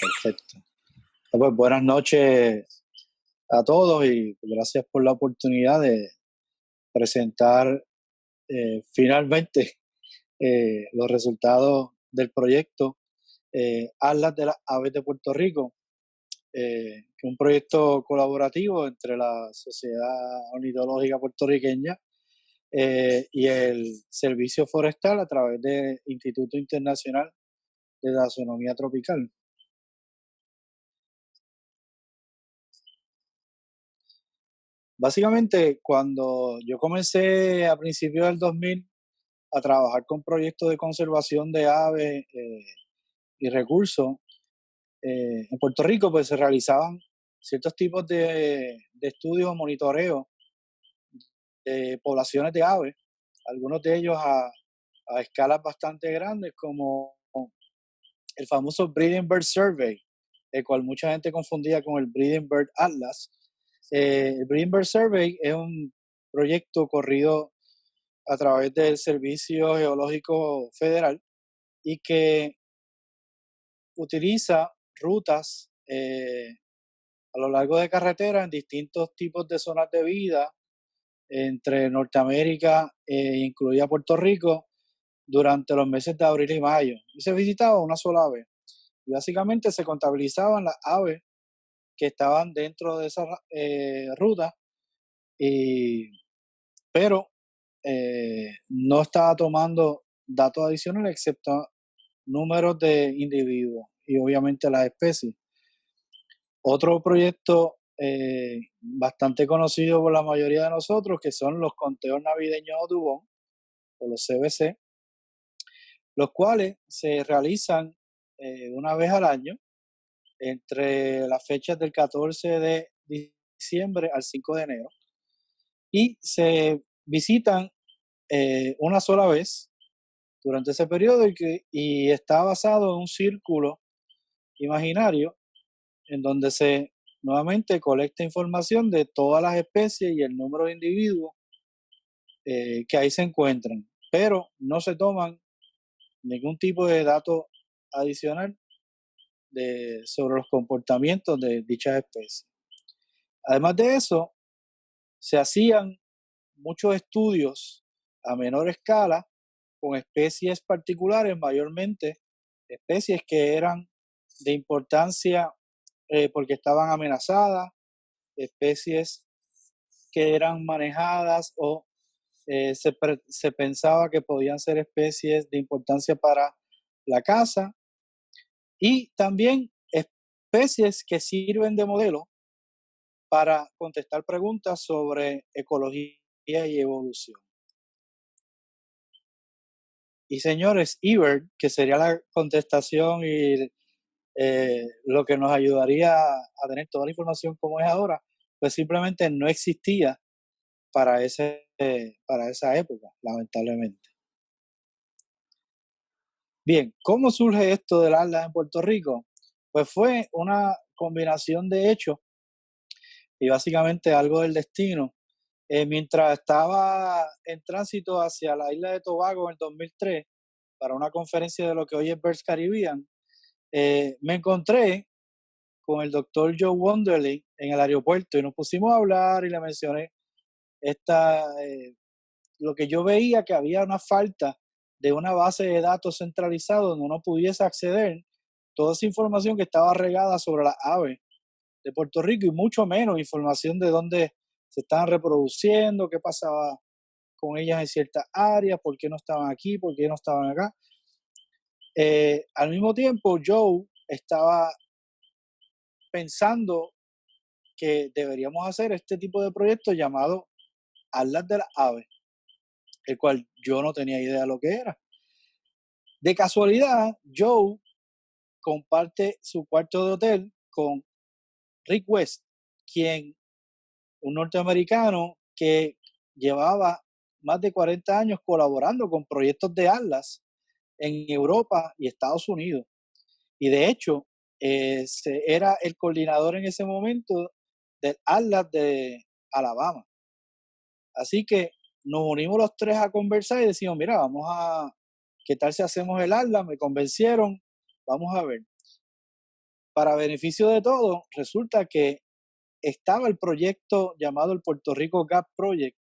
Perfecto. Pues buenas noches a todos y gracias por la oportunidad de presentar finalmente los resultados del proyecto Atlas de las Aves de Puerto Rico, que es un proyecto colaborativo entre la Sociedad Ornitológica Puertorriqueña y el Servicio Forestal a través del Instituto Internacional de Taxonomía Tropical. Básicamente, cuando yo comencé a principios del 2000 a trabajar con proyectos de conservación de aves y recursos, en Puerto Rico pues se realizaban ciertos tipos de estudios o monitoreo de poblaciones de aves, algunos de ellos a escalas bastante grandes, como el famoso Breeding Bird Survey, el cual mucha gente confundía con el Breeding Bird Atlas. El Breeding Bird Survey es un proyecto corrido a través del Servicio Geológico Federal y que utiliza rutas a lo largo de carreteras en distintos tipos de zonas de vida entre Norteamérica incluida Puerto Rico durante los meses de abril y mayo. Y se visitaba una sola vez. Y básicamente se contabilizaban las aves que estaban dentro de esa ruta, y, pero no estaba tomando datos adicionales excepto números de individuos y obviamente las especies. Otro proyecto bastante conocido por la mayoría de nosotros, que son los conteos navideños Audubon, o los CBC, los cuales se realizan una vez al año entre las fechas del 14 de diciembre al 5 de enero y se visitan una sola vez durante ese periodo y está basado en un círculo imaginario en donde se nuevamente colecta información de todas las especies y el número de individuos que ahí se encuentran, pero no se toman ningún tipo de dato adicional sobre los comportamientos de dichas especies. Además de eso, se hacían muchos estudios a menor escala con especies particulares, mayormente especies que eran de importancia porque estaban amenazadas, especies que eran manejadas o se pensaba que podían ser especies de importancia para la caza, y también especies que sirven de modelo para contestar preguntas sobre ecología y evolución. Y señores, eBird, que sería la contestación y lo que nos ayudaría a tener toda la información como es ahora, pues simplemente no existía para esa época, lamentablemente. Bien, ¿cómo surge esto del Atlas en Puerto Rico? Pues fue una combinación de hechos y básicamente algo del destino. Mientras estaba en tránsito hacia la isla de Tobago en el 2003 para una conferencia de lo que hoy es Birds Caribbean, me encontré con el doctor Joe Wonderly en el aeropuerto y nos pusimos a hablar y le mencioné esta, lo que yo veía, que había una falta de una base de datos centralizada donde uno pudiese acceder toda esa información que estaba regada sobre las aves de Puerto Rico y mucho menos información de dónde se estaban reproduciendo, qué pasaba con ellas en ciertas áreas, por qué no estaban aquí, por qué no estaban acá. Al mismo tiempo, Joe estaba pensando que deberíamos hacer este tipo de proyecto llamado Atlas de las Aves, el cual yo no tenía idea de lo que era. De casualidad, Joe comparte su cuarto de hotel con Rick West, quien, un norteamericano que llevaba más de 40 años colaborando con proyectos de Atlas en Europa y Estados Unidos. Y de hecho, era el coordinador en ese momento del Atlas de Alabama. Así que nos unimos los tres a conversar y decimos, mira, ¿qué tal si hacemos el Atlas? Me convencieron, vamos a ver. para beneficio de todos, resulta que estaba el proyecto llamado el Puerto Rico Gap Project.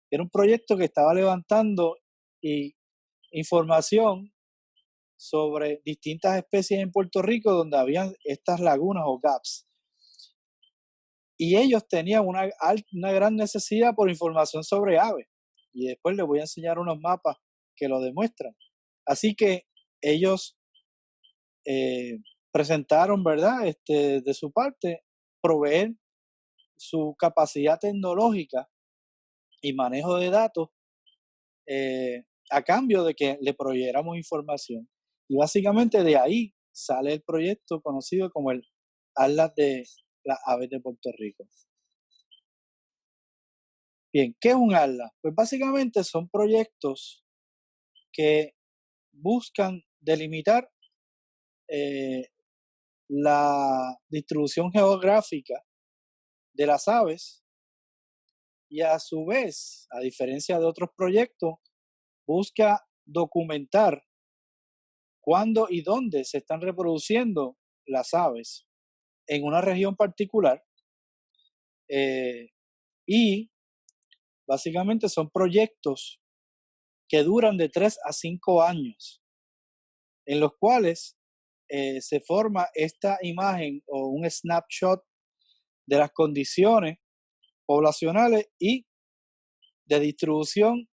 Era un proyecto que estaba levantando información sobre distintas especies en Puerto Rico donde habían estas lagunas o gaps. Y ellos tenían una gran necesidad por información sobre aves. Y después les voy a enseñar unos mapas que lo demuestran. Así que ellos presentaron, ¿verdad? De su parte, proveer su capacidad tecnológica y manejo de datos a cambio de que le proveyéramos información. Y básicamente de ahí sale el proyecto conocido como el Atlas de las Aves de Puerto Rico. Bien, ¿qué es un atlas? Pues básicamente son proyectos que buscan delimitar la distribución geográfica de las aves y a su vez, a diferencia de otros proyectos, busca documentar cuándo y dónde se están reproduciendo las aves en una región particular y básicamente son proyectos que duran de 3 a 5 años, en los cuales se forma esta imagen o un snapshot de las condiciones poblacionales y de distribución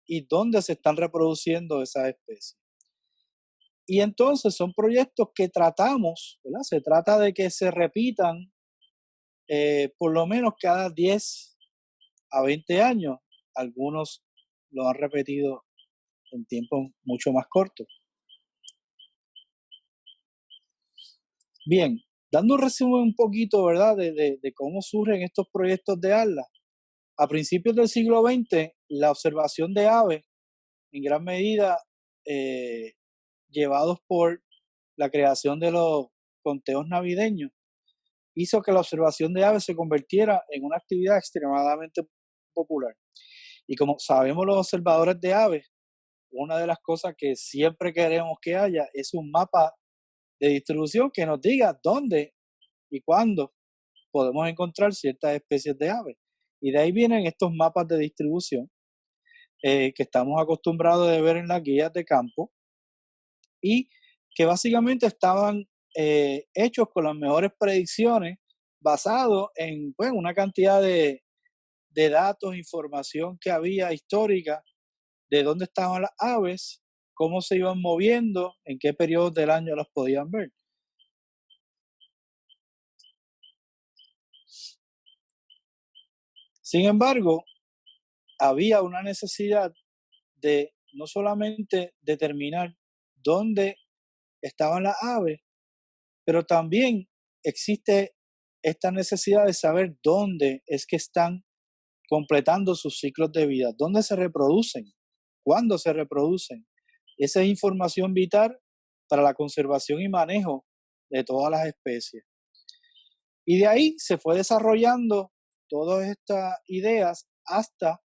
y dónde se están reproduciendo esas especies. Y entonces son proyectos que tratamos, ¿verdad? Se trata de que se repitan por lo menos cada 10 a 20 años. Algunos lo han repetido en tiempos mucho más cortos. Bien, dando un resumen un poquito, ¿verdad?, de cómo surgen estos proyectos de atlas. A principios del siglo XX, la observación de aves, en gran medida llevados por la creación de los conteos navideños, hizo que la observación de aves se convirtiera en una actividad extremadamente popular. Y como sabemos los observadores de aves, una de las cosas que siempre queremos que haya es un mapa de distribución que nos diga dónde y cuándo podemos encontrar ciertas especies de aves. Y de ahí vienen estos mapas de distribución que estamos acostumbrados a ver en las guías de campo y que básicamente estaban hechos con las mejores predicciones basados en pues, una cantidad de datos, información que había histórica de dónde estaban las aves, cómo se iban moviendo, en qué periodos del año las podían ver. Sin embargo, había una necesidad de no solamente determinar dónde estaban las aves, pero también existe esta necesidad de saber dónde es que están completando sus ciclos de vida, dónde se reproducen, cuándo se reproducen. Esa es información vital para la conservación y manejo de todas las especies. Y de ahí se fue desarrollando todas estas ideas hasta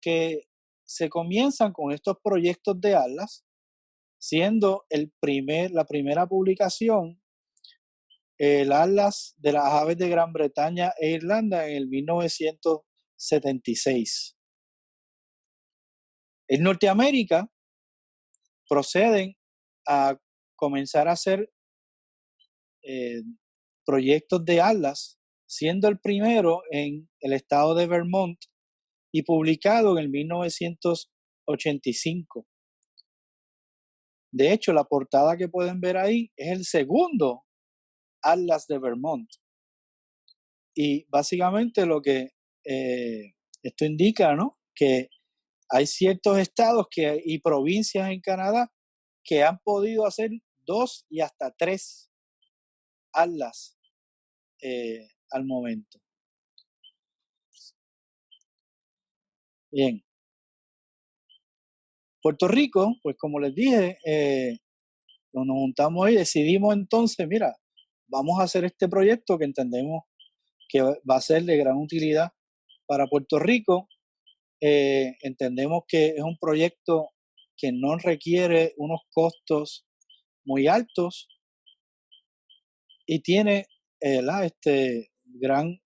que se comienzan con estos proyectos de atlas, siendo la primera publicación el Atlas de las aves de Gran Bretaña e Irlanda en el 1976. En Norteamérica proceden a comenzar a hacer proyectos de atlas, siendo el primero en el estado de Vermont y publicado en el 1985. De hecho, la portada que pueden ver ahí es el segundo Atlas de Vermont. Y básicamente lo que esto indica, ¿no?, que hay ciertos estados y provincias en Canadá que han podido hacer 2 y hasta 3 atlas al momento. Bien. Puerto Rico, pues como les dije, nos juntamos y decidimos entonces, mira, vamos a hacer este proyecto que entendemos que va a ser de gran utilidad para Puerto Rico. Entendemos que es un proyecto que no requiere unos costos muy altos y tiene gran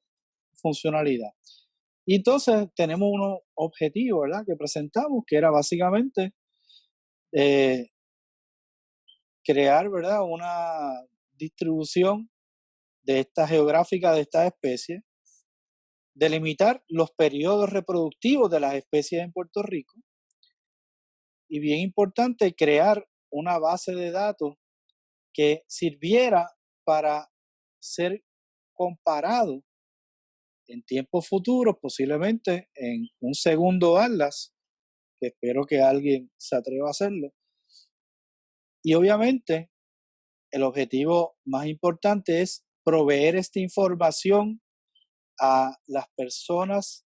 funcionalidad. Y entonces tenemos unos objetivos, ¿verdad?, que presentamos, que era básicamente crear, ¿verdad?, una distribución de esta geográfica de estas especies, delimitar los periodos reproductivos de las especies en Puerto Rico y, bien importante, crear una base de datos que sirviera para ser comparado en tiempos futuros, posiblemente en un segundo atlas, que espero que alguien se atreva a hacerlo. Y obviamente el objetivo más importante es proveer esta información a las personas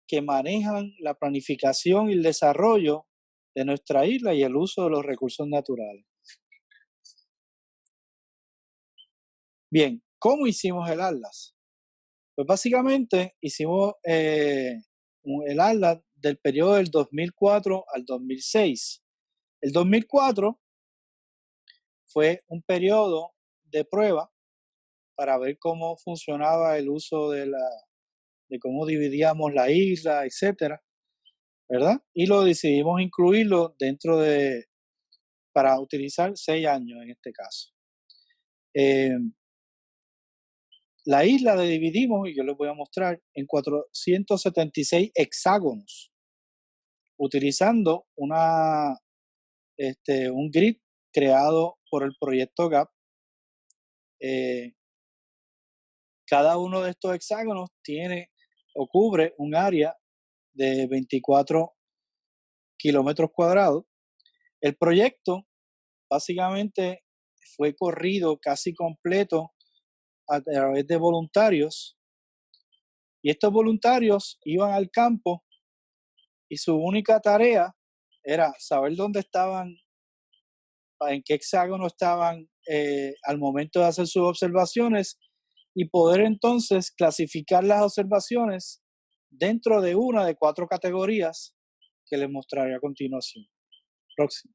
que manejan la planificación y el desarrollo de nuestra isla y el uso de los recursos naturales. Bien, ¿cómo hicimos el atlas? Pues básicamente hicimos el atlas del periodo del 2004 al 2006. El 2004 fue un periodo de prueba para ver cómo funcionaba el uso de cómo dividíamos la isla, etcétera, ¿verdad? Y lo decidimos incluirlo para utilizar 6 años en este caso. La isla la dividimos, y yo les voy a mostrar, en 476 hexágonos, utilizando un grid creado por el proyecto GAP. Cada uno de estos hexágonos tiene o cubre un área de 24 kilómetros cuadrados. El proyecto básicamente fue corrido casi completo a través de voluntarios, y estos voluntarios iban al campo y su única tarea era saber dónde estaban, en qué hexágono estaban al momento de hacer sus observaciones, y poder entonces clasificar las observaciones dentro de una de 4 categorías que les mostraré a continuación. Próximo.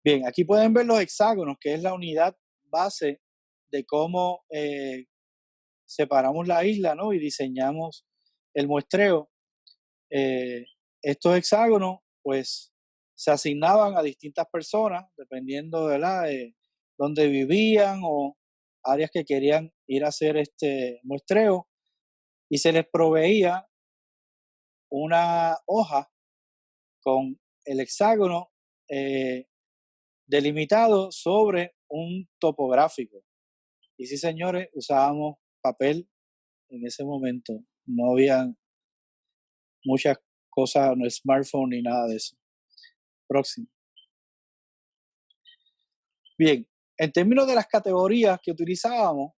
Bien, aquí pueden ver los hexágonos, que es la unidad base de cómo separamos la isla, ¿no?, y diseñamos el muestreo. Estos hexágonos, pues, se asignaban a distintas personas, dependiendo de dónde vivían o áreas que querían ir a hacer este muestreo, y se les proveía una hoja con el hexágono eh, delimitado sobre un topográfico. Y sí, señores, usábamos papel en ese momento. No había muchas cosas, no smartphone ni nada de eso. Próximo. Bien, en términos de las categorías que utilizábamos,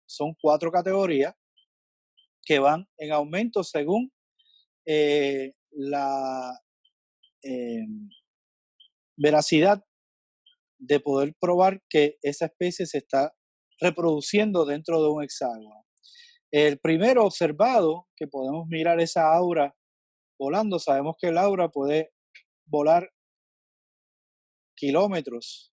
son 4 categorías que van en aumento según la veracidad de poder probar que esa especie se está reproduciendo dentro de un hexágono. El primero observado, que podemos mirar esa aura volando, sabemos que el aura puede volar kilómetros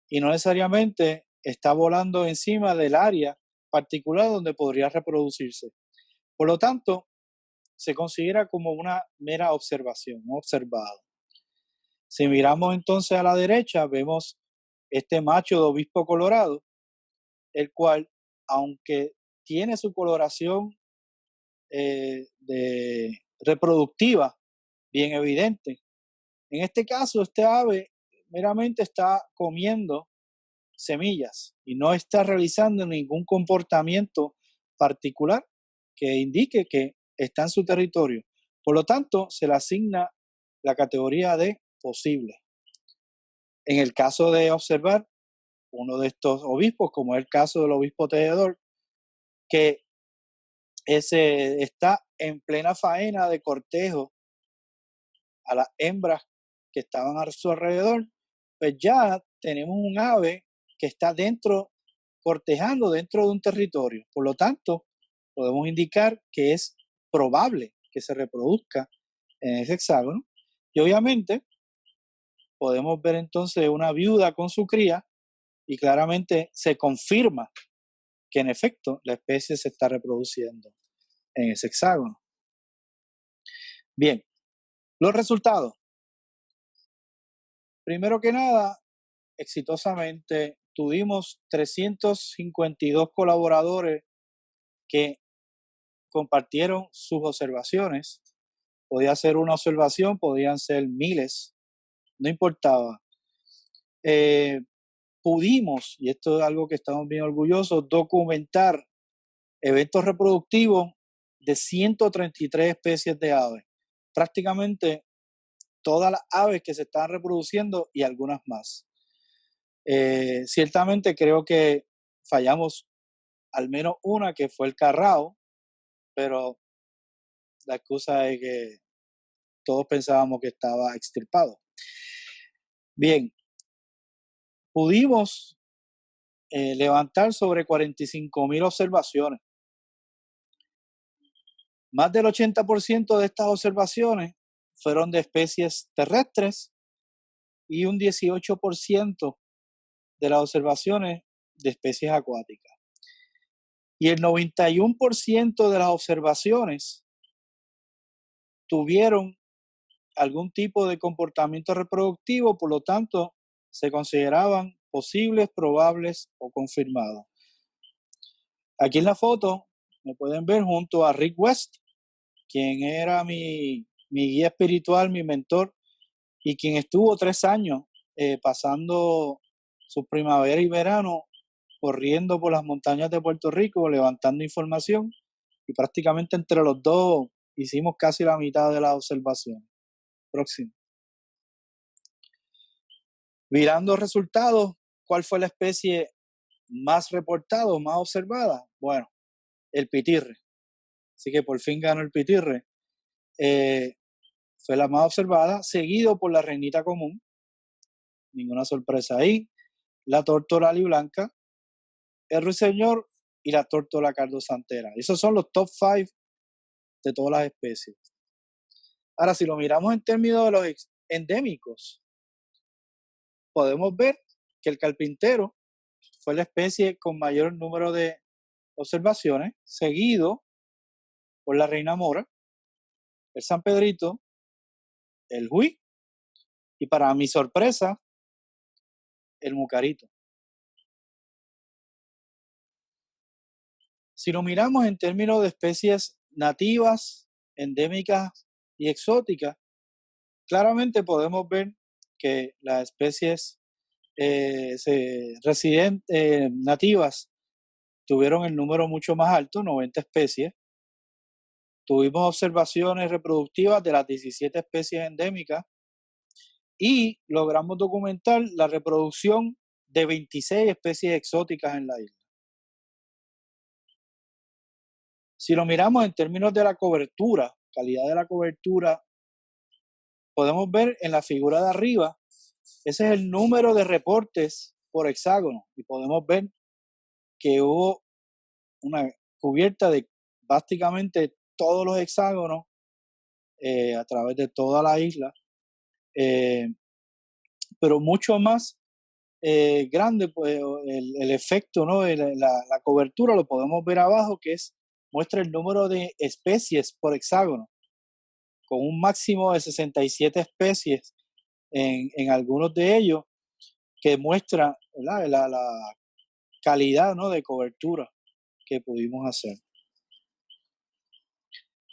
y no necesariamente está volando encima del área particular donde podría reproducirse. Por lo tanto, se considera como una mera observación, un observado. Si miramos entonces a la derecha, vemos este macho de obispo colorado, el cual, aunque tiene su coloración reproductiva bien evidente, en este caso este ave meramente está comiendo semillas y no está realizando ningún comportamiento particular que indique que está en su territorio. Por lo tanto, se le asigna la categoría de posible. En el caso de observar uno de estos obispos, como es el caso del obispo tejedor, que está en plena faena de cortejo a las hembras que estaban a su alrededor, pues ya tenemos un ave que está cortejando dentro de un territorio. Por lo tanto, podemos indicar que es probable que se reproduzca en ese hexágono. Y obviamente, podemos ver entonces una viuda con su cría y claramente se confirma que en efecto la especie se está reproduciendo en ese hexágono. Bien, los resultados. Primero que nada, exitosamente tuvimos 352 colaboradores que compartieron sus observaciones. Podía ser una observación, podían ser miles, no importaba. Pudimos, y esto es algo que estamos bien orgullosos, documentar eventos reproductivos de 133 especies de aves. Prácticamente todas las aves que se están reproduciendo y algunas más. Ciertamente creo que fallamos al menos una, que fue el carrao, pero la excusa es que todos pensábamos que estaba extirpado. Bien, pudimos levantar sobre 45,000 observaciones. Más del 80% de estas observaciones fueron de especies terrestres y un 18% de las observaciones de especies acuáticas. Y el 91% de las observaciones tuvieron algún tipo de comportamiento reproductivo, por lo tanto, se consideraban posibles, probables o confirmados. Aquí en la foto me pueden ver junto a Rick West, quien era mi guía espiritual, mi mentor, y quien estuvo 3 años pasando su primavera y verano corriendo por las montañas de Puerto Rico, levantando información, y prácticamente entre los dos hicimos casi la mitad de las observaciones. Próximo. Mirando resultados, ¿cuál fue la especie más reportada o más observada? Bueno, el pitirre. Así que por fin ganó el pitirre. Fue la más observada, seguido por la reinita común. Ninguna sorpresa ahí. La tórtola aliblanca, el ruiseñor y la tórtola cardosantera. Esos son los top 5 de todas las especies. Ahora, si lo miramos en términos de los endémicos, podemos ver que el carpintero fue la especie con mayor número de observaciones, seguido por la reina mora, el San Pedrito, el Hui y, para mi sorpresa, el mucarito. Si lo miramos en términos de especies nativas, endémicas y exóticas, claramente podemos ver que las especies nativas tuvieron el número mucho más alto, 90 especies. Tuvimos observaciones reproductivas de las 17 especies endémicas y logramos documentar la reproducción de 26 especies exóticas en la isla. Si lo miramos en términos de la cobertura, calidad de la cobertura, podemos ver en la figura de arriba, ese es el número de reportes por hexágono, y podemos ver que hubo una cubierta de prácticamente todos los hexágonos a través de toda la isla, pero mucho más grande, pues el efecto, ¿no? La cobertura lo podemos ver abajo, que muestra el número de especies por hexágono, con un máximo de 67 especies en algunos de ellos, que muestra la calidad, ¿no?, de cobertura que pudimos hacer.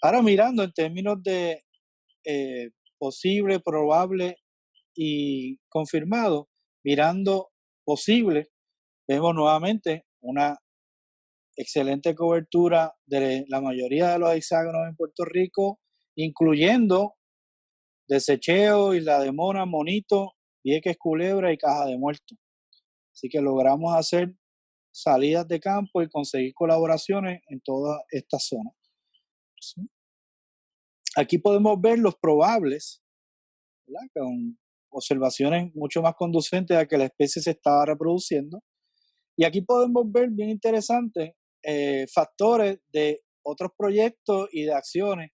Ahora, mirando en términos de posible, probable y confirmado, mirando posible, vemos nuevamente una excelente cobertura de la mayoría de los hexágonos en Puerto Rico, incluyendo Desecheo, Isla de Mona, Monito, Vieques, Culebra y Caja de Muertos. Así que logramos hacer salidas de campo y conseguir colaboraciones en todas estas zonas. ¿Sí? Aquí podemos ver los probables, ¿verdad?, con observaciones mucho más conducentes a que la especie se estaba reproduciendo. Y aquí podemos ver, bien interesante, factores de otros proyectos y de acciones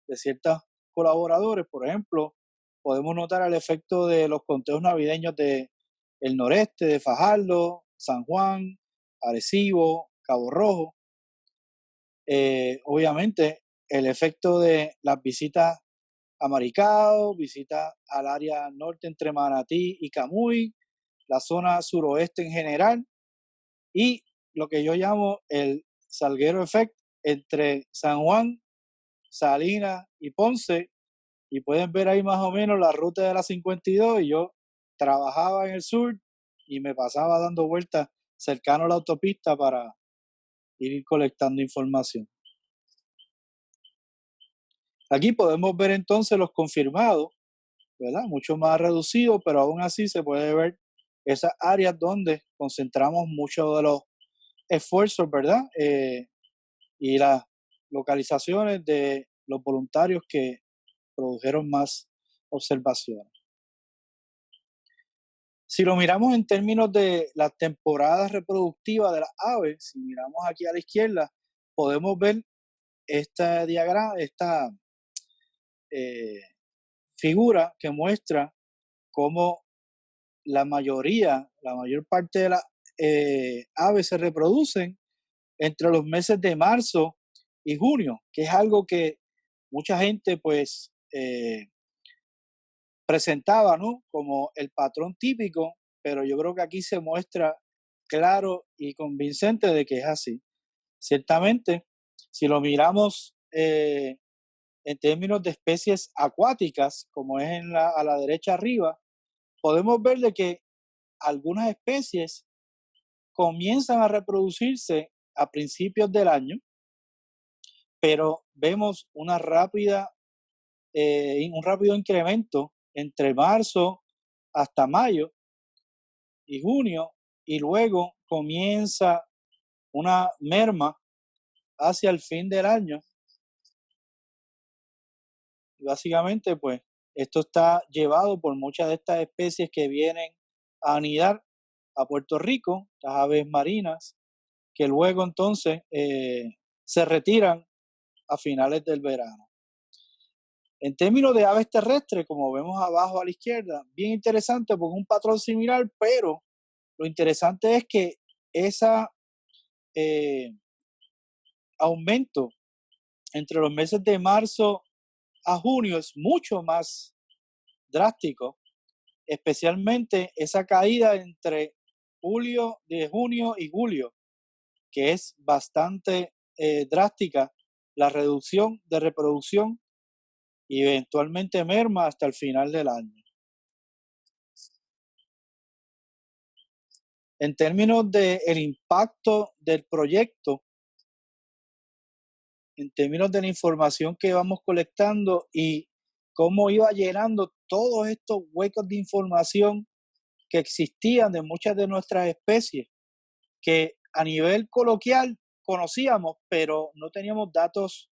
de ciertos colaboradores. Por ejemplo, podemos notar el efecto de los conteos navideños de el noreste, de Fajardo, San Juan, Arecibo, Cabo Rojo. Obviamente, el efecto de las visitas a Maricao, visitas al área norte entre Manatí y Camuy, la zona suroeste en general, y lo que yo llamo el Salguero Effect entre San Juan, Salinas y Ponce, y pueden ver ahí más o menos la ruta de la 52, y yo trabajaba en el sur y me pasaba dando vueltas cercano a la autopista para ir colectando información. Aquí podemos ver entonces los confirmados, ¿verdad? Mucho más reducidos, pero aún así se puede ver esas áreas donde concentramos muchos de los esfuerzos, ¿verdad? Y las localizaciones de los voluntarios que produjeron más observaciones. Si lo miramos en términos de las temporadas reproductivas de las aves, si miramos aquí a la izquierda, podemos ver este diagrama, esta eh, figura que muestra cómo la mayor parte de las aves se reproducen entre los meses de marzo y junio, que es algo que mucha gente pues presentaba, ¿no?, como el patrón típico, pero yo creo que aquí se muestra claro y convincente de que es así. Ciertamente, si lo miramos en términos de especies acuáticas, como es a la derecha arriba, podemos ver de que algunas especies comienzan a reproducirse a principios del año, pero vemos un rápido incremento entre marzo hasta mayo y junio, y luego comienza una merma hacia el fin del año. Y básicamente, pues, esto está llevado por muchas de estas especies que vienen a anidar a Puerto Rico, las aves marinas, que luego entonces se retiran a finales del verano. En términos de aves terrestres, como vemos abajo a la izquierda, bien interesante porque es un patrón similar, pero lo interesante es que ese aumento entre los meses de marzo a junio es mucho más drástico, especialmente esa caída entre junio y julio, que es bastante drástica, la reducción de reproducción, y eventualmente merma hasta el final del año. En términos del impacto del proyecto, en términos de la información que vamos colectando y cómo iba llenando todos estos huecos de información que existían de muchas de nuestras especies, que a nivel coloquial conocíamos, pero no teníamos datos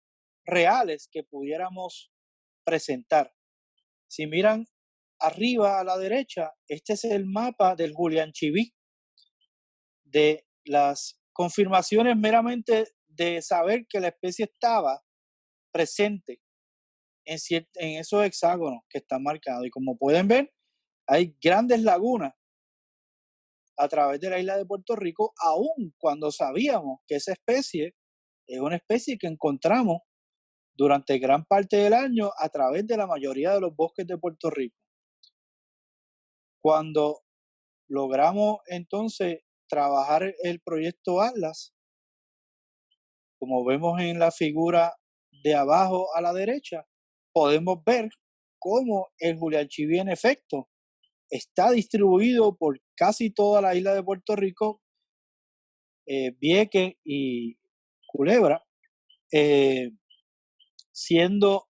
reales que pudiéramos presentar. Si miran arriba a la derecha, este es el mapa del Julián Chiví, de las confirmaciones meramente de saber que la especie estaba presente en esos hexágonos que están marcados. Y como pueden ver, hay grandes lagunas a través de la isla de Puerto Rico, aun cuando sabíamos que esa especie es una especie que encontramos durante gran parte del año a través de la mayoría de los bosques de Puerto Rico. Cuando logramos entonces trabajar el proyecto Atlas, como vemos en la figura de abajo a la derecha, podemos ver cómo el Julián Chiví en efecto está distribuido por casi toda la isla de Puerto Rico, Vieques y Culebra, siendo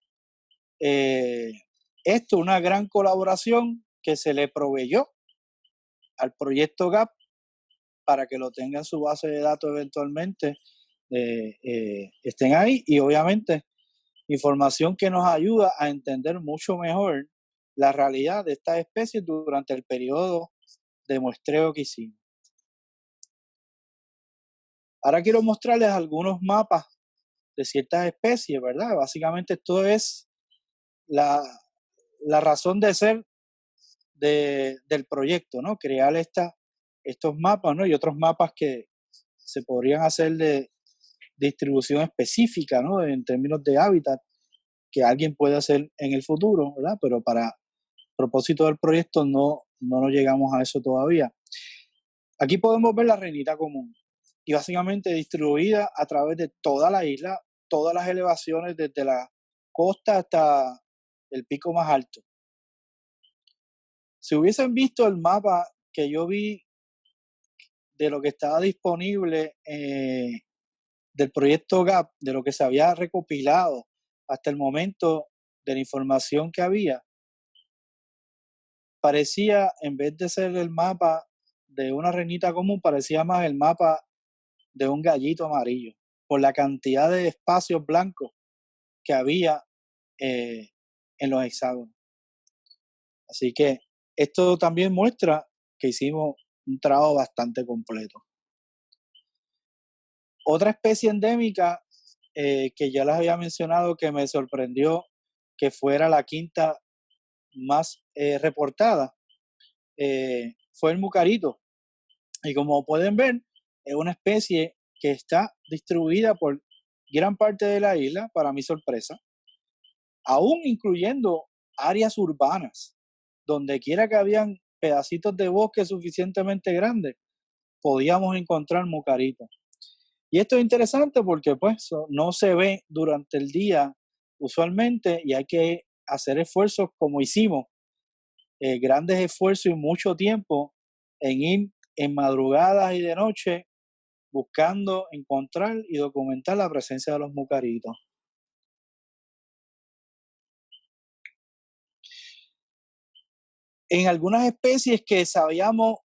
esto una gran colaboración que se le proveyó al proyecto GAP para que lo tenga en su base de datos eventualmente, estén ahí, y obviamente información que nos ayuda a entender mucho mejor la realidad de estas especies durante el periodo de muestreo que hicimos. Ahora quiero mostrarles algunos mapas de ciertas especies, ¿verdad? Básicamente esto es la razón de ser del proyecto, ¿no? Crear estos mapas, ¿no? Y otros mapas que se podrían hacer de distribución específica, ¿no? En términos de hábitat, que alguien puede hacer en el futuro, ¿verdad? Pero para propósito del proyecto no nos llegamos a eso todavía. Aquí podemos ver la reinita común y básicamente distribuida a través de toda la isla, todas las elevaciones desde la costa hasta el pico más alto. Si hubiesen visto el mapa que yo vi de lo que estaba disponible del proyecto GAP, de lo que se había recopilado hasta el momento de la información que había, parecía, en vez de ser el mapa de una renita común, parecía más el mapa de un gallito amarillo, por la cantidad de espacios blancos que había en los hexágonos. Así que esto también muestra que hicimos un trabajo bastante completo. Otra especie endémica que ya les había mencionado que me sorprendió que fuera la quinta más reportada fue el mucarito. Y como pueden ver, es una especie que está distribuida por gran parte de la isla, para mi sorpresa, aún incluyendo áreas urbanas, donde quiera que habían pedacitos de bosque suficientemente grandes, podíamos encontrar mucaritos. Y esto es interesante porque pues no se ve durante el día usualmente y hay que hacer esfuerzos como hicimos, grandes esfuerzos y mucho tiempo en ir en madrugadas y de noche buscando encontrar y documentar la presencia de los mucaritos. En algunas especies que sabíamos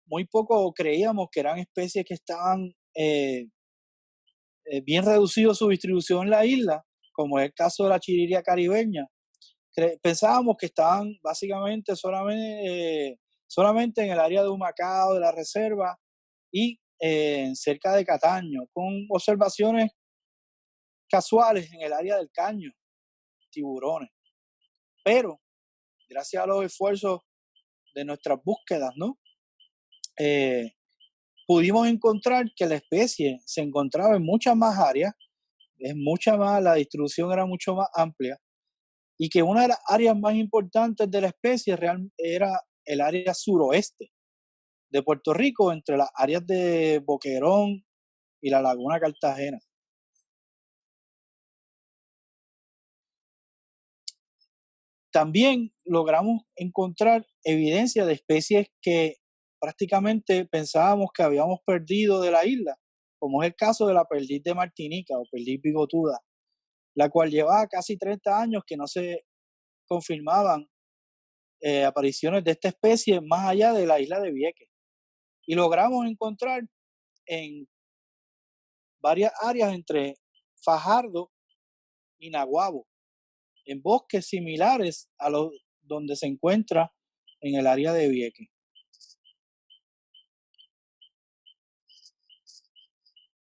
muy poco o creíamos que eran especies que estaban bien reducido su distribución en la isla, como es el caso de la chiriria caribeña, pensábamos que estaban básicamente solamente en el área de Humacao, de la reserva, y cerca de Cataño, con observaciones casuales en el área del Caño, tiburones. Pero, gracias a los esfuerzos de nuestras búsquedas, ¿no? Pudimos encontrar que la especie se encontraba en muchas más áreas, la distribución era mucho más amplia, y que una de las áreas más importantes de la especie era el área suroeste de Puerto Rico, entre las áreas de Boquerón y la Laguna Cartagena. También logramos encontrar evidencia de especies que prácticamente pensábamos que habíamos perdido de la isla, como es el caso de la perdiz de Martinica o perdiz bigotuda, la cual llevaba casi 30 años que no se confirmaban apariciones de esta especie más allá de la isla de Vieques. Y logramos encontrar en varias áreas entre Fajardo y Naguabo, en bosques similares a los donde se encuentra en el área de Vieques.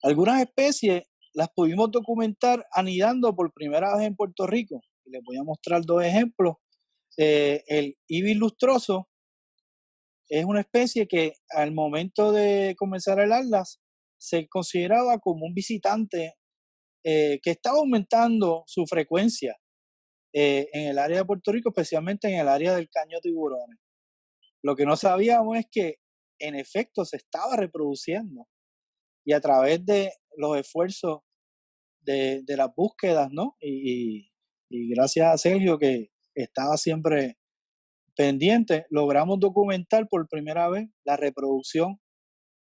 Algunas especies las pudimos documentar anidando por primera vez en Puerto Rico. Y les voy a mostrar dos ejemplos. El ibis lustroso es una especie que al momento de comenzar el atlas se consideraba como un visitante que estaba aumentando su frecuencia en el área de Puerto Rico, especialmente en el área del Caño Tiburones. Lo que no sabíamos es que en efecto se estaba reproduciendo y a través de los esfuerzos de las búsquedas, ¿no? Y gracias a Sergio que estaba siempre pendiente, logramos documentar por primera vez la reproducción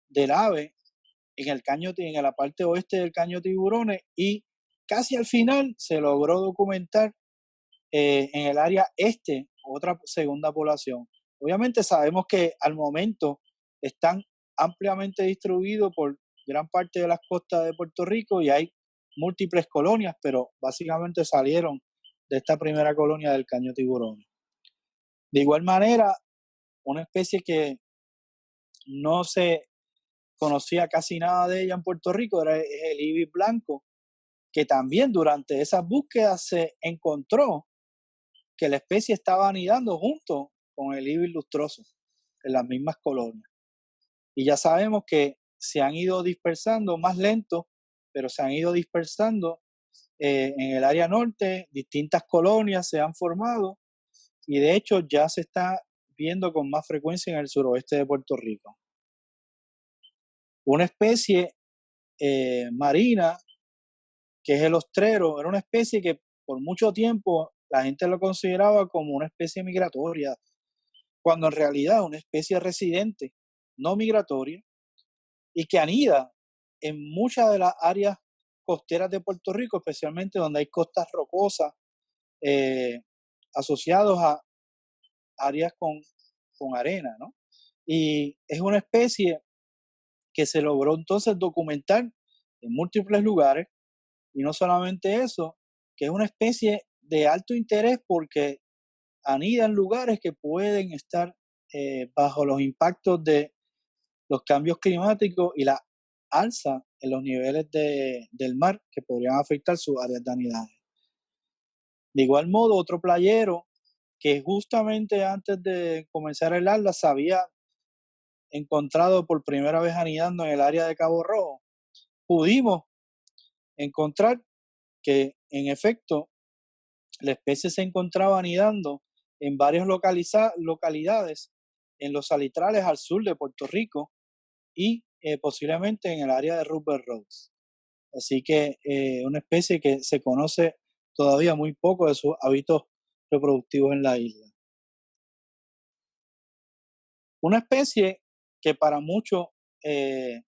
del ave en la parte oeste del Caño Tiburones y casi al final se logró documentar en el área este otra segunda población. Obviamente sabemos que al momento están ampliamente distribuidos por gran parte de las costas de Puerto Rico y hay múltiples colonias, pero básicamente salieron de esta primera colonia del Caño Tiburón. De igual manera, una especie que no se conocía casi nada de ella en Puerto Rico era el ibis blanco, que también durante esas búsquedas se encontró que la especie estaba anidando junto con el ibis lustroso en las mismas colonias. Y ya sabemos que se han ido dispersando más lento, pero se han ido dispersando en el área norte, distintas colonias se han formado y de hecho ya se está viendo con más frecuencia en el suroeste de Puerto Rico. Una especie marina, que es el ostrero, era una especie que por mucho tiempo la gente lo consideraba como una especie migratoria, cuando en realidad es una especie residente, no migratoria, y que anida en muchas de las áreas costeras de Puerto Rico, especialmente donde hay costas rocosas asociados a áreas con arena, ¿no? Y es una especie que se logró entonces documentar en múltiples lugares, y no solamente eso, que es una especie de alto interés porque anida en lugares que pueden estar bajo los impactos de los cambios climáticos y la alza en los niveles del mar que podrían afectar sus áreas de anidaje. De igual modo, otro playero que justamente antes de comenzar el Atlas se había encontrado por primera vez anidando en el área de Cabo Rojo, pudimos encontrar que en efecto la especie se encontraba anidando en varias localidades en los salitrales al sur de Puerto Rico y posiblemente en el área de Rupert Roads. Así que una especie que se conoce todavía muy poco de sus hábitos reproductivos en la isla. Una especie que para muchos es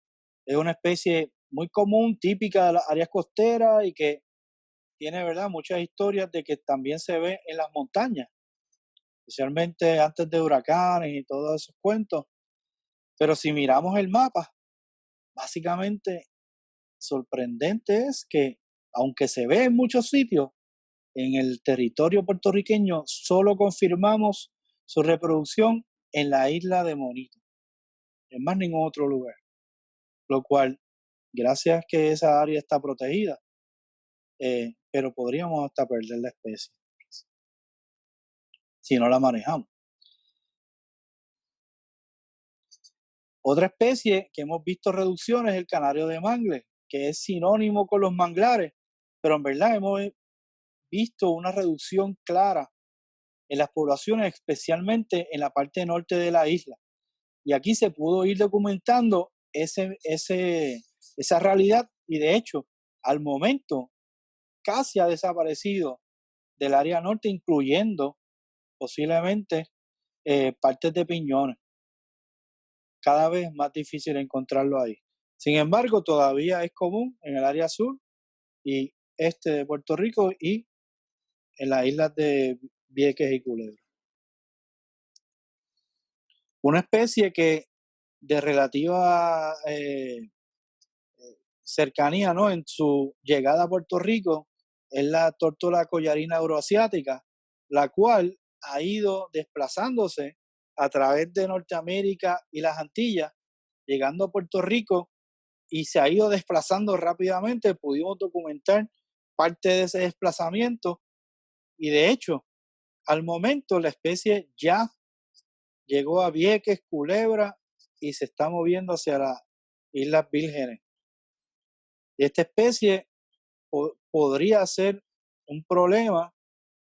una especie muy común, típica de las áreas costeras y que tiene, ¿verdad?, muchas historias de que también se ve en las montañas, especialmente antes de huracanes y todos esos cuentos. Pero si miramos el mapa, básicamente sorprendente es que, aunque se ve en muchos sitios, en el territorio puertorriqueño solo confirmamos su reproducción en la isla de Monito, en más ningún otro lugar. Lo cual, gracias que esa área está protegida, pero podríamos hasta perder la especie si no la manejamos. Otra especie que hemos visto reducciones es el canario de mangle, que es sinónimo con los manglares, pero en verdad hemos visto una reducción clara en las poblaciones, especialmente en la parte norte de la isla. Y aquí se pudo ir documentando esa realidad y de hecho, al momento, casi ha desaparecido del área norte, incluyendo posiblemente partes de piñones. Cada vez más difícil encontrarlo ahí. Sin embargo, todavía es común en el área sur y este de Puerto Rico y en las islas de Vieques y Culebra. Una especie que de relativa cercanía, ¿no?, en su llegada a Puerto Rico es la tórtola collarina euroasiática, la cual ha ido desplazándose a través de Norteamérica y las Antillas, llegando a Puerto Rico y se ha ido desplazando rápidamente. Pudimos documentar parte de ese desplazamiento y de hecho, al momento la especie ya llegó a Vieques, Culebra y se está moviendo hacia las Islas Vírgenes. Y esta especie podría ser un problema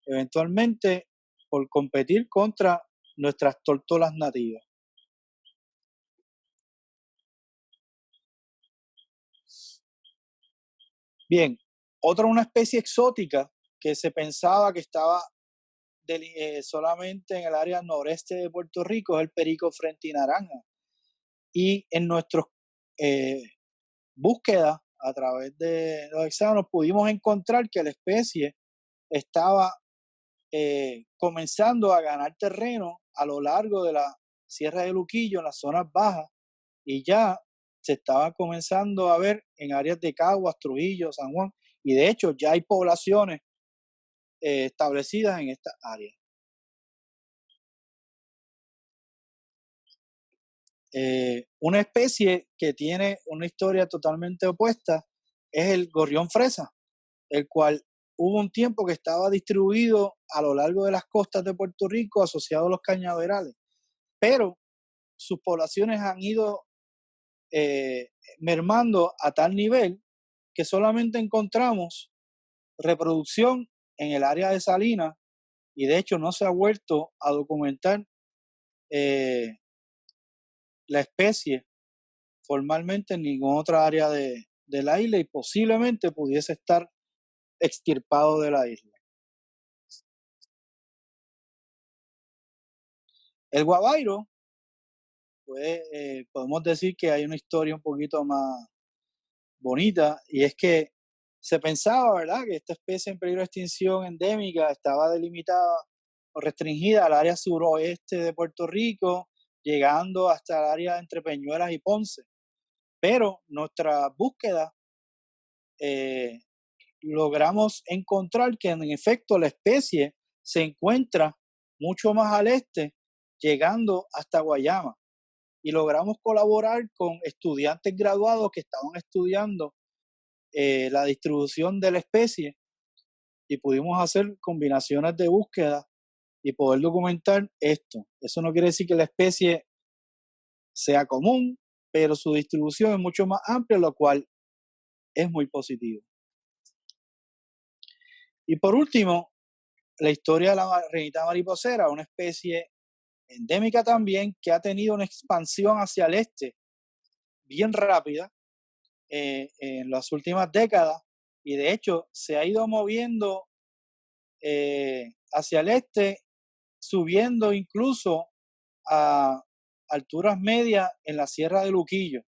eventualmente por competir contra nuestras tórtolas nativas. Bien, una especie exótica que se pensaba que estaba solamente en el área noreste de Puerto Rico es el perico frente naranja. Y en nuestras búsquedas a través de los exámenes pudimos encontrar que la especie estaba comenzando a ganar terreno a lo largo de la Sierra de Luquillo, en las zonas bajas, y ya se estaba comenzando a ver en áreas de Caguas, Trujillo, San Juan, y de hecho ya hay poblaciones establecidas en esta área. Una especie que tiene una historia totalmente opuesta es el gorrión fresa, el cual hubo un tiempo que estaba distribuido a lo largo de las costas de Puerto Rico asociado a los cañaverales, pero sus poblaciones han ido mermando a tal nivel que solamente encontramos reproducción en el área de Salinas, y de hecho no se ha vuelto a documentar la especie formalmente en ninguna otra área de la isla, y posiblemente pudiese estar extirpado de la isla. El guabairo, pues podemos decir que hay una historia un poquito más bonita, y es que se pensaba, ¿verdad?, que esta especie en peligro de extinción endémica estaba delimitada o restringida al área suroeste de Puerto Rico, llegando hasta el área entre Peñuelas y Ponce. Pero nuestra búsqueda logramos encontrar que en efecto la especie se encuentra mucho más al este, llegando hasta Guayama. Y logramos colaborar con estudiantes graduados que estaban estudiando la distribución de la especie, y pudimos hacer combinaciones de búsqueda y poder documentar esto. Eso no quiere decir que la especie sea común, pero su distribución es mucho más amplia, lo cual es muy positivo. Y por último, la historia de la reinita mariposera, una especie endémica también que ha tenido una expansión hacia el este bien rápida en las últimas décadas, y de hecho se ha ido moviendo hacia el este, subiendo incluso a alturas medias en la Sierra de Luquillo.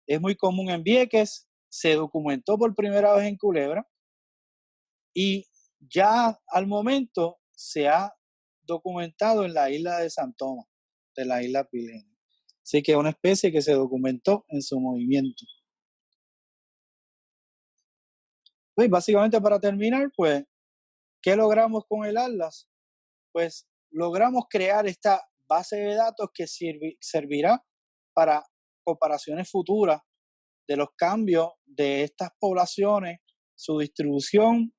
Es muy común en Vieques, se documentó por primera vez en Culebra, y ya al momento se ha documentado en la isla de San Tomás, de la isla Vírgenes. Así que es una especie que se documentó en su movimiento. Pues básicamente, para terminar, pues, ¿qué logramos con el Atlas? Pues logramos crear esta base de datos que servirá para comparaciones futuras de los cambios de estas poblaciones, su distribución,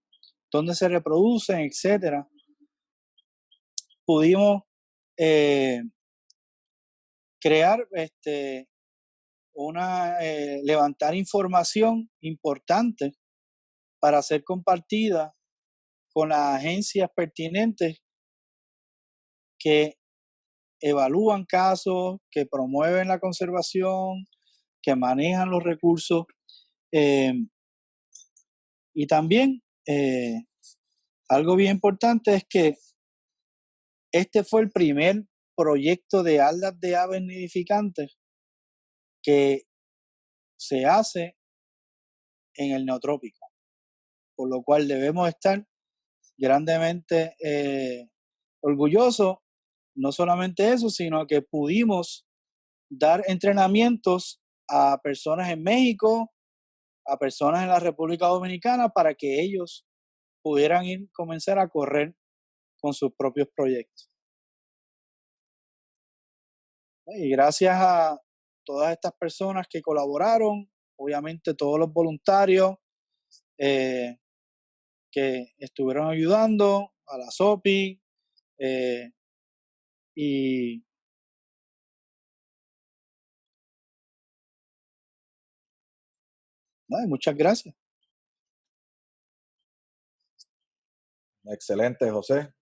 dónde se reproducen, etcétera. Pudimos crear levantar información importante para ser compartida con las agencias pertinentes que evalúan casos, que promueven la conservación, que manejan los recursos, y también algo bien importante es que este fue el primer proyecto de atlas de aves nidificantes que se hace en el neotrópico, por lo cual debemos estar grandemente orgullosos. No solamente eso, sino que pudimos dar entrenamientos a personas en México, a personas en la República Dominicana, para que ellos pudieran comenzar a correr con sus propios proyectos. Y gracias a todas estas personas que colaboraron, obviamente todos los voluntarios que estuvieron ayudando, a la SOPI, y muchas gracias. Excelente, José.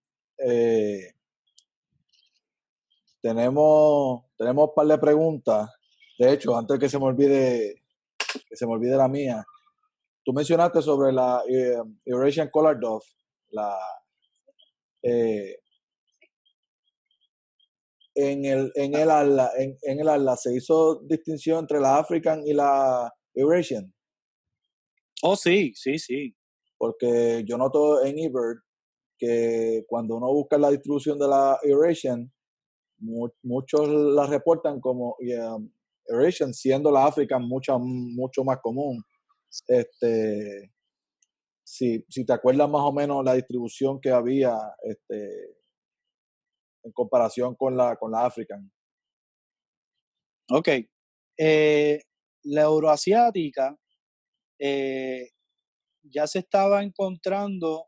Tenemos un par de preguntas. De hecho, antes que se me olvide la mía, tú mencionaste sobre la Eurasian Collared Dove, en el ala se hizo distinción entre la African y la Eurasian. Oh, sí. Porque yo noto en eBird que cuando uno busca la distribución de la Eurasian, muchos la reportan como Eurasian, siendo la African mucho más común. Si te acuerdas más o menos la distribución que había en comparación con la African. Ok. La euroasiática ya se estaba encontrando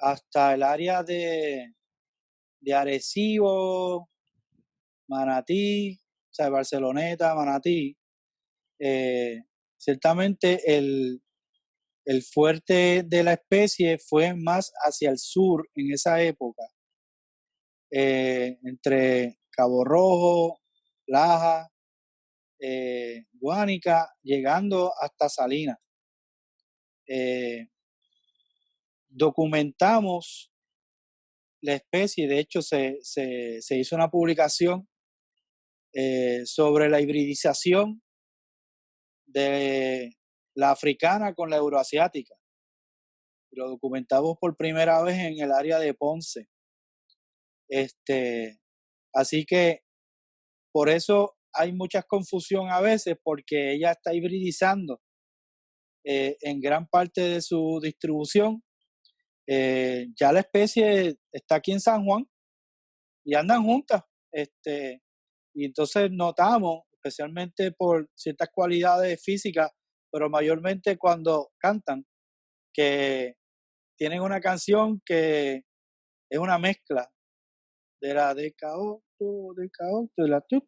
hasta el área de Arecibo, Manatí, o sea, Barceloneta, Manatí. Eh, Ciertamente el fuerte de la especie fue más hacia el sur en esa época, entre Cabo Rojo, Laja, Guánica, llegando hasta Salinas. Eh, Documentamos la especie, de hecho se hizo una publicación sobre la hibridización de la africana con la euroasiática. Lo documentamos por primera vez en el área de Ponce. Así que por eso hay mucha confusión a veces, porque ella está hibridizando en gran parte de su distribución. Ya la especie está aquí en San Juan y andan juntas. Y entonces notamos, especialmente por ciertas cualidades físicas, pero mayormente cuando cantan, que tienen una canción que es una mezcla de la de Caoto, de la tu,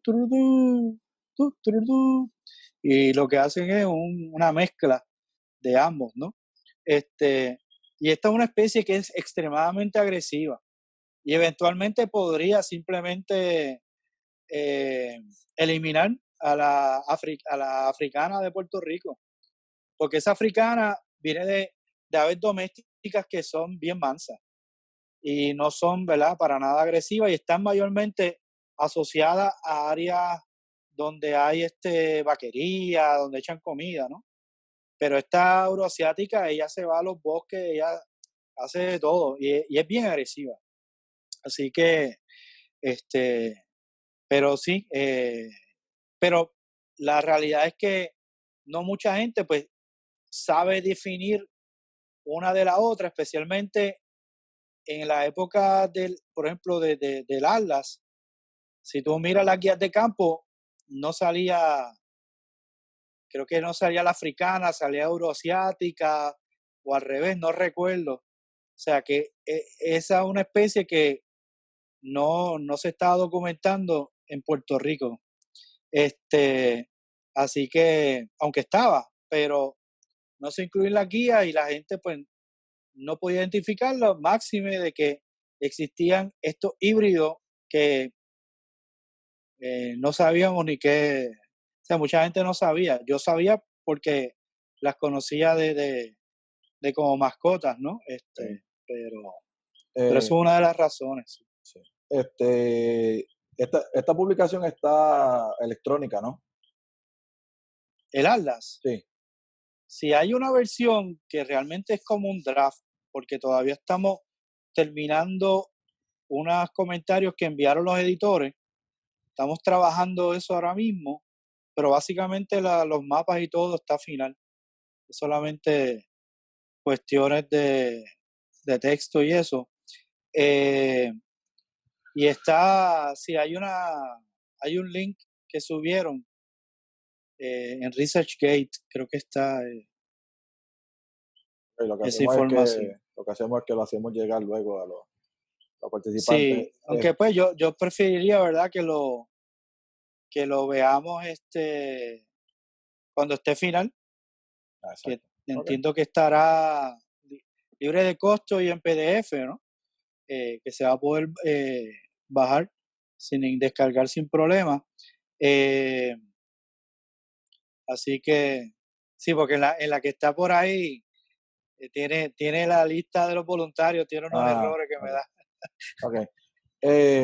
y lo que hacen es una mezcla de ambos, ¿no? Y esta es una especie que es extremadamente agresiva y eventualmente podría simplemente eh, eliminar a la africana de Puerto Rico, porque esa africana viene de aves domésticas que son bien mansas y no son, ¿verdad?, para nada agresivas y están mayormente asociadas a áreas donde hay vaquería, donde echan comida, ¿no? Pero esta euroasiática, ella se va a los bosques, ella hace de todo y es bien agresiva. Así que, pero sí, pero la realidad es que no mucha gente pues sabe definir una de la otra, especialmente en la época por ejemplo, del Atlas. Si tú miras las guías de campo, no salía, creo que no salía la africana, salía euroasiática o al revés, no recuerdo. O sea que esa es una especie que no se está documentando en Puerto Rico. Así que, aunque estaba, pero no se incluye en la guía y la gente pues no podía identificarlo, máxime de que existían estos híbridos que no sabíamos ni qué, o sea, mucha gente no sabía. Yo sabía porque las conocía de como mascotas, ¿no? Pero, pero eso Eh, es una de las razones. sí. Esta publicación está electrónica, ¿no? El Atlas, Sí. si hay una versión que realmente es como un draft, porque todavía estamos terminando unos comentarios que enviaron los editores, estamos trabajando eso ahora mismo, pero básicamente los mapas y todo está final. Es solamente cuestiones de texto y eso. Y está, si hay un link que subieron en ResearchGate, creo que está Lo que esa hacemos es información. que lo hacemos llegar luego a los participantes. Sí, aunque pues yo preferiría, ¿verdad?, que lo veamos cuando esté final, que Exacto. Okay. entiendo que estará libre de costo y en PDF, ¿no? Que se va a poder bajar sin descargar sin problema. Eh, Así que sí, porque en la que está por ahí tiene la lista de los voluntarios, tiene unos Ah, errores que me okay. da. Okay.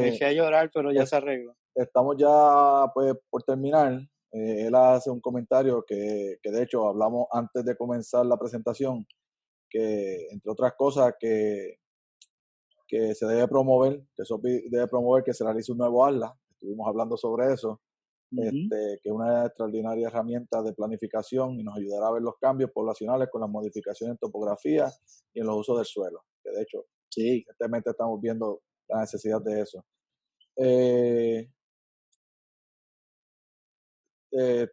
Me eché a llorar, pero ya Es- se arregló. Estamos ya pues por terminar. Él hace un comentario que de hecho hablamos antes de comenzar la presentación, que entre otras cosas que se debe promover, que SOPI debe promover que se realice un nuevo ALA. Estuvimos hablando sobre eso. Ujú. Que es una extraordinaria herramienta de planificación y nos ayudará a ver los cambios poblacionales con las modificaciones en topografía y en los usos del suelo, que de hecho Sí. recientemente estamos viendo la necesidad de eso. Eh,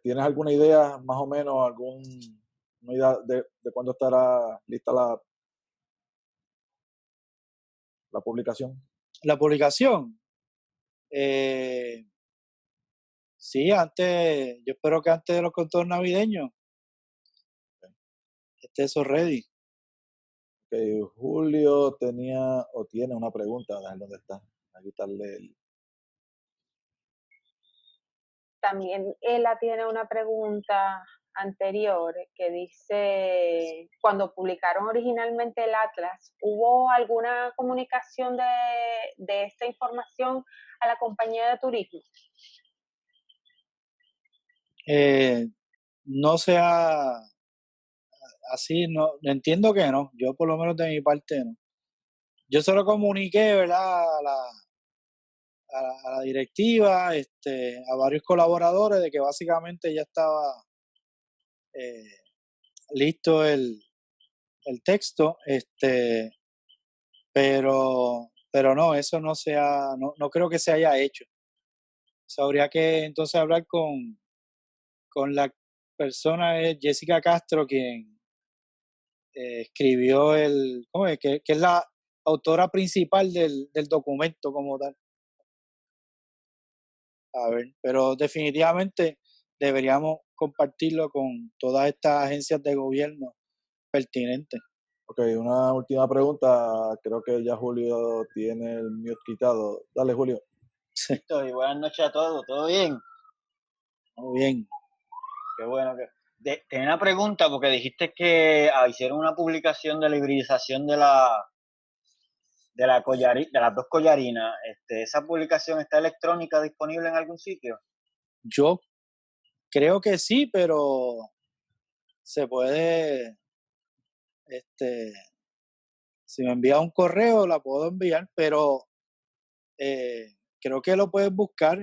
¿Tienes alguna idea, más o menos, una idea de cuándo estará lista la publicación. La publicación, eh, sí, antes, yo espero que antes de los conteos navideños esté eso ready. Okay, Julio tenía o tiene una pregunta, a ver dónde está. Aquí está También Ela tiene una pregunta anterior que dice, cuando publicaron originalmente el Atlas, ¿hubo alguna comunicación de esta información a la compañía de turismo? No sea así, no, entiendo que no, yo por lo menos de mi parte no. Yo se lo comuniqué, ¿verdad? A la directiva, a varios colaboradores, de que básicamente ya estaba eh, listo el texto, pero no, eso no creo que se haya hecho. So, habría que entonces hablar con la persona, Jessica Castro, quien escribió ¿cómo es? Que es la autora principal del documento como tal. A ver, pero definitivamente deberíamos compartirlo con todas estas agencias de gobierno pertinentes. Ok, una última pregunta. Creo que ya Julio tiene el mute quitado. Dale, Julio. Sí, Y buenas noches a todos, ¿todo bien? muy bien. Qué bueno que... tenía una pregunta porque dijiste que hicieron una publicación de la hibridización de de las dos collarinas. ¿Esa publicación está electrónica disponible en algún sitio? Yo creo que sí, pero se puede, si me envía un correo la puedo enviar, pero creo que lo puedes buscar,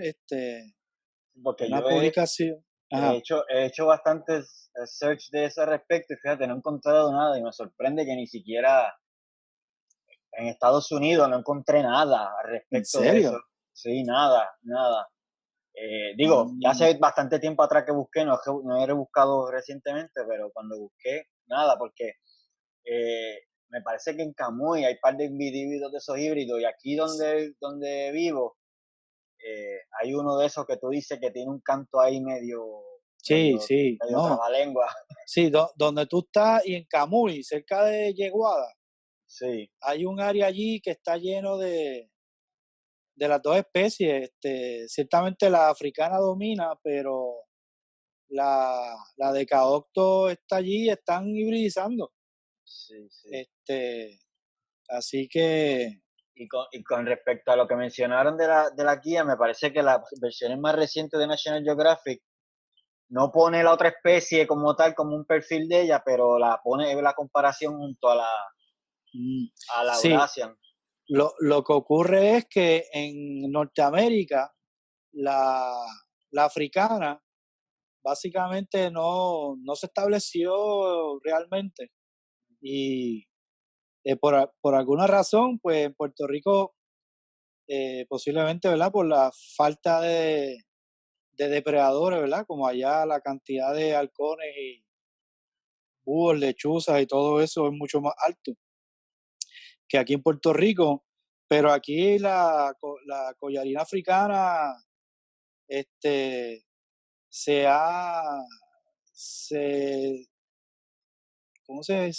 Porque una yo publicación. Ajá. he hecho bastantes search de ese respecto y fíjate, no he encontrado nada y me sorprende que ni siquiera en Estados Unidos no encontré nada al ¿En respecto de eso. serio? Sí, nada, nada. Digo, ya hace bastante tiempo atrás que busqué, no he rebuscado recientemente, pero cuando busqué, nada, porque me parece que en Camuy hay un par de individuos de esos híbridos y aquí donde vivo hay uno de esos que tú dices que tiene un canto ahí Sí, sí, medio no. trabalengua. Sí, donde tú estás y en Camuy, cerca de Yeguada, Sí, hay un área allí que está lleno de las dos especies. Ciertamente la africana domina, pero la de Caocto está allí, están hibridizando. sí, sí. Así que Y con respecto a lo que mencionaron de la guía, me parece que las versiones más recientes de National Geographic no pone la otra especie como tal, como un perfil de ella, pero la pone la comparación junto a la sí, Eurasian. lo que ocurre es que en Norteamérica la, la africana básicamente no se estableció realmente y por alguna razón, pues en Puerto Rico, posiblemente, ¿verdad? Por la falta de depredadores, ¿verdad? Como allá la cantidad de halcones y búhos, lechuzas y todo eso es mucho más alto que aquí en Puerto Rico, pero aquí la collarina africana, este, se ha, se, ¿cómo se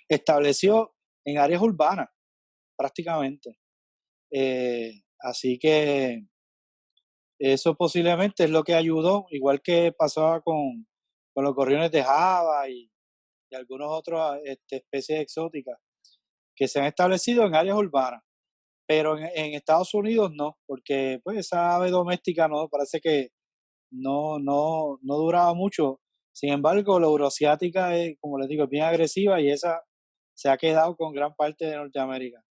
estableció en áreas urbanas prácticamente? Así que eso posiblemente es lo que ayudó, igual que pasaba con los gorriones de Java y algunos otros especies exóticas que se han establecido en áreas urbanas, pero en Estados Unidos no, porque pues esa ave doméstica no, parece que no duraba mucho. Sin embargo, la euroasiática es, como les digo, es bien agresiva y esa se ha quedado con gran parte de Norteamérica.